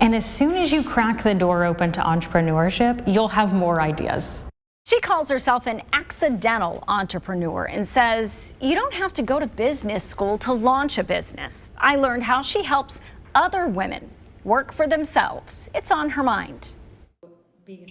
And as soon as you crack the door open to entrepreneurship, you'll have more ideas. She calls herself an accidental entrepreneur and says, you don't have to go to business school to launch a business. I learned how she helps other women work for themselves. It's on her mind.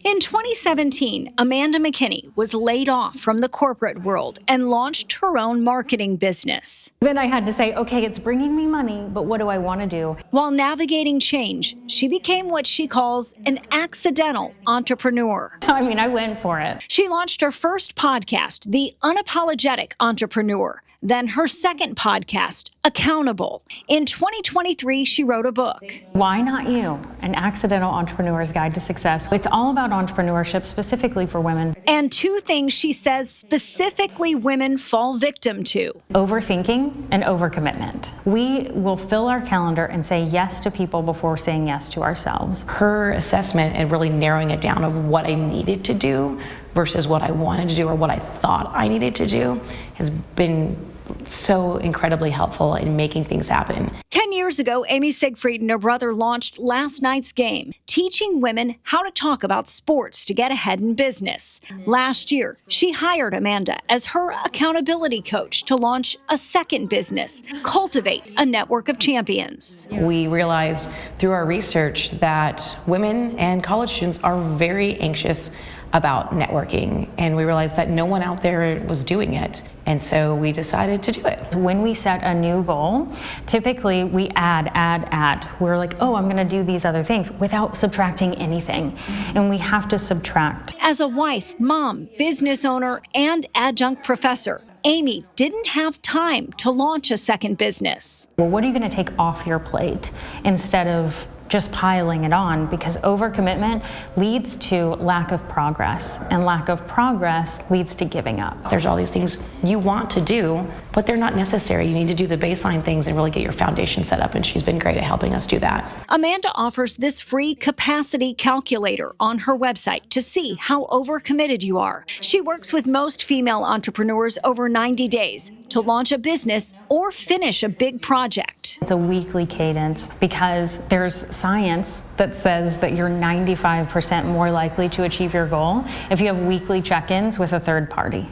In 2017, Amanda McKinney was laid off from the corporate world and launched her own marketing business. Then I had to say, okay, it's bringing me money, but what do I want to do? While navigating change, she became what she calls an accidental entrepreneur. I mean, I went for it. She launched her first podcast, The Unapologetic Entrepreneur. Then her second podcast, Accountable. In 2023, she wrote a book. Why Not You? An Accidental Entrepreneur's Guide to Success. It's all about entrepreneurship, specifically for women. And two things she says specifically women fall victim to. Overthinking and overcommitment. We will fill our calendar and say yes to people before saying yes to ourselves. Her assessment and really narrowing it down of what I needed to do versus what I wanted to do or what I thought I needed to do has been so incredibly helpful in making things happen. 10 years ago, Amy Siegfried and her brother launched Last Night's Game, teaching women how to talk about sports to get ahead in business. Last year, she hired Amanda as her accountability coach to launch a second business, Cultivate a Network of Champions. We realized through our research that women and college students are very anxious about networking, and we realized that no one out there was doing it, and so we decided to do it. When we set a new goal, typically we add. We're like, oh, I'm going to do these other things without subtracting anything, and we have to subtract. As a wife, mom, business owner, and adjunct professor, Amy didn't have time to launch a second business. Well, what are you going to take off your plate instead of just piling it on? Because overcommitment leads to lack of progress, and lack of progress leads to giving up. There's all these things you want to do, but they're not necessary. You need to do the baseline things and really get your foundation set up, and she's been great at helping us do that. Amanda offers this free capacity calculator on her website to see how overcommitted you are. She works with most female entrepreneurs over 90 days to launch a business or finish a big project. It's a weekly cadence because there's science that says that you're 95% more likely to achieve your goal if you have weekly check-ins with a third party.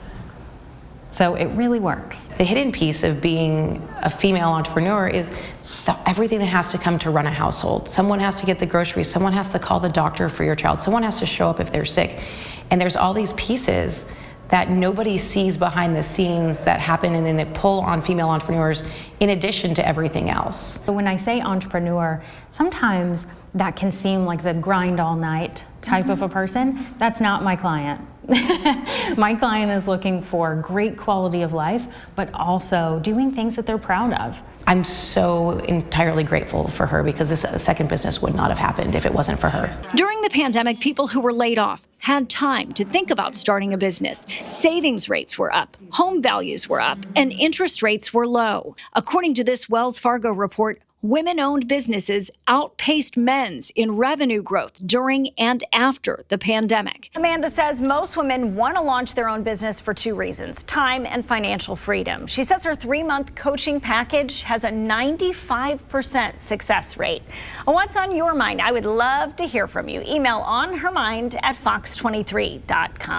So it really works. The hidden piece of being a female entrepreneur is everything that has to come to run a household. Someone has to get the groceries, someone has to call the doctor for your child, someone has to show up if they're sick. And there's all these pieces that nobody sees behind the scenes that happen and then that pull on female entrepreneurs in addition to everything else. When I say entrepreneur, sometimes that can seem like the grind all night type of a person. That's not my client. My client is looking for great quality of life, but also doing things that they're proud of. I'm so entirely grateful for her because this second business would not have happened if it wasn't for her. During the pandemic, people who were laid off had time to think about starting a business. Savings rates were up, home values were up, and interest rates were low. According to this Wells Fargo report, women-owned businesses outpaced men's in revenue growth during and after the pandemic. Amanda says most women want to launch their own business for two reasons: time and financial freedom. She says her 3-month coaching package has a 95% success rate. What's on your mind? I would love to hear from you. Email onhermind@fox23.com.